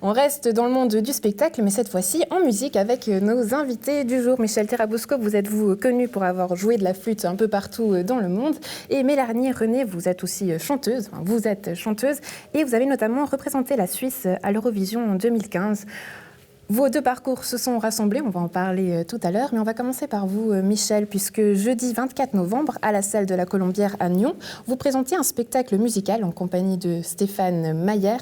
On reste dans le monde du spectacle, mais cette fois-ci en musique avec nos invités du jour. Michel Terrabosco, vous êtes-vous connu pour avoir joué de la flûte un peu partout dans le monde. Et Mélanie René, vous êtes aussi chanteuse, et vous avez notamment représenté la Suisse à l'Eurovision en 2015. Vos deux parcours se sont rassemblés, on va en parler tout à l'heure, mais on va commencer par vous, Michel, puisque jeudi 24 novembre, à la salle de la Colombière à Nyon, vous présentez un spectacle musical en compagnie de Stéphane Mayer.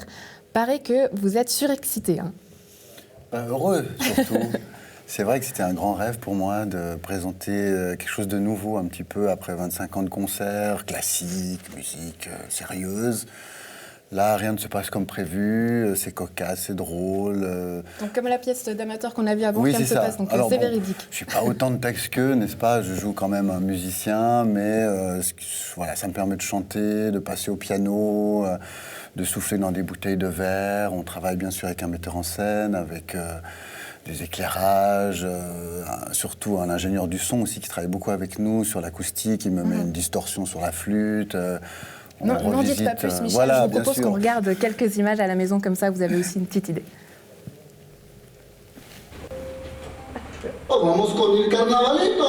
Paraît que vous êtes surexcité. Hein. Heureux, surtout. C'est vrai que c'était un grand rêve pour moi de présenter quelque chose de nouveau un petit peu après 25 ans de concerts, classiques, musique sérieuse. Là, rien ne se passe comme prévu, c'est cocasse, c'est drôle. Donc comme la pièce d'amateur qu'on a vue avant, oui, rien ne se passe, donc c'est véridique. Je n'ai pas autant de textes qu'eux, n'est-ce pas? Je joue quand même un musicien, mais voilà, ça me permet de chanter, de passer au piano, de souffler dans des bouteilles de verre. On travaille bien sûr avec un metteur en scène, avec des éclairages, surtout un ingénieur du son aussi qui travaille beaucoup avec nous sur l'acoustique, il me met une distorsion sur la flûte. Non, n'en dites pas plus, Michel. Voilà, je vous propose qu'on regarde quelques images à la maison, comme ça vous avez aussi une petite idée. Oh, vamos con el carnavalito!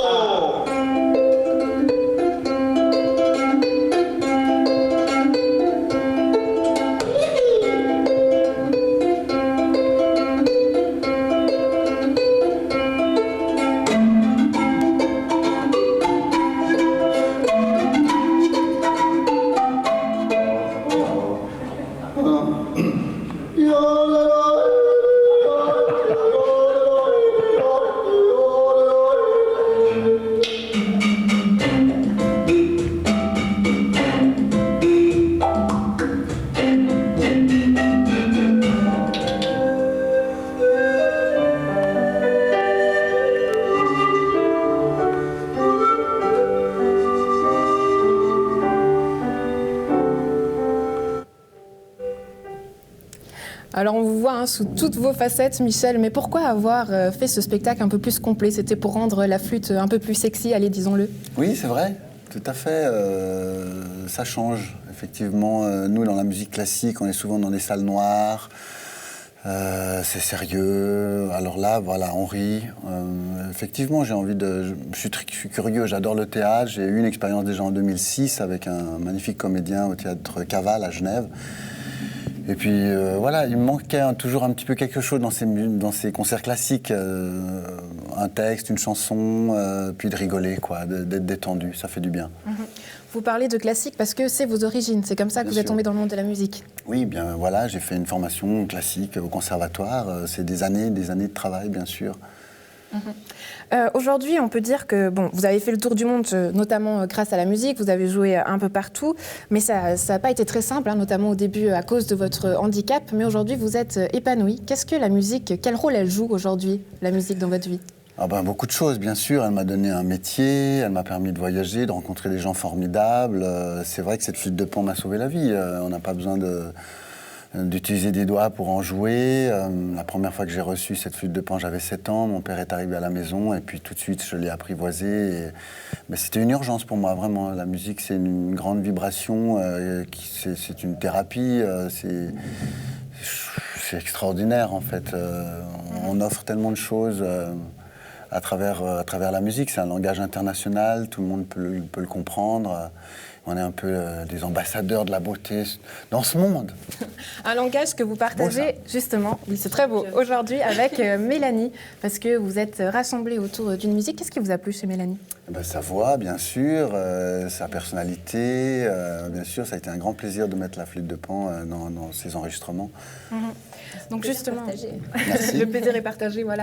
Alors on vous voit sous toutes vos facettes, Michel, mais pourquoi avoir fait ce spectacle un peu plus complet? C'était pour rendre la flûte un peu plus sexy, allez, disons-le. Oui, c'est vrai, tout à fait. Ça change, effectivement. Nous, dans la musique classique, on est souvent dans des salles noires. C'est sérieux. Alors là, voilà, on rit. Effectivement, j'ai envie de... Je suis curieux, j'adore le théâtre. J'ai eu une expérience déjà en 2006 avec un magnifique comédien au théâtre Caval à Genève. Et puis voilà, il me manquait toujours un petit peu quelque chose dans ces concerts classiques. Un texte, une chanson, puis de rigoler, quoi, d'être détendu, ça fait du bien. Vous parlez de classique parce que c'est vos origines, c'est comme ça que vous êtes tombé dans le monde de la musique. Oui, bien voilà, j'ai fait une formation classique au conservatoire. C'est des années de travail, bien sûr. Aujourd'hui, on peut dire que vous avez fait le tour du monde, notamment grâce à la musique, vous avez joué un peu partout, mais ça n'a pas été très simple, notamment au début à cause de votre handicap, mais aujourd'hui vous êtes épanoui. Qu'est-ce que la musique, quel rôle elle joue aujourd'hui, la musique dans votre vie? Beaucoup de choses, bien sûr. Elle m'a donné un métier, elle m'a permis de voyager, de rencontrer des gens formidables. C'est vrai que cette flûte de Pan m'a sauvé la vie. On n'a pas besoin d'utiliser des doigts pour en jouer. La première fois que j'ai reçu cette flûte de Pan, j'avais 7 ans. Mon père est arrivé à la maison et puis tout de suite, je l'ai apprivoisée. C'était une urgence pour moi, vraiment. La musique, c'est une grande vibration. C'est une thérapie. C'est extraordinaire, en fait. On offre tellement de choses à travers la musique. C'est un langage international. Tout le monde peut le comprendre. On est un peu des ambassadeurs de la beauté dans ce monde. Un langage que vous partagez, justement, oui, c'est très beau, aujourd'hui avec Mélanie, parce que vous êtes rassemblés autour d'une musique. Qu'est-ce qui vous a plu chez Mélanie? Sa voix, bien sûr, sa personnalité. Bien sûr, ça a été un grand plaisir de mettre la flûte de Pan dans ces enregistrements. Donc justement, Merci. le plaisir est partagé, voilà.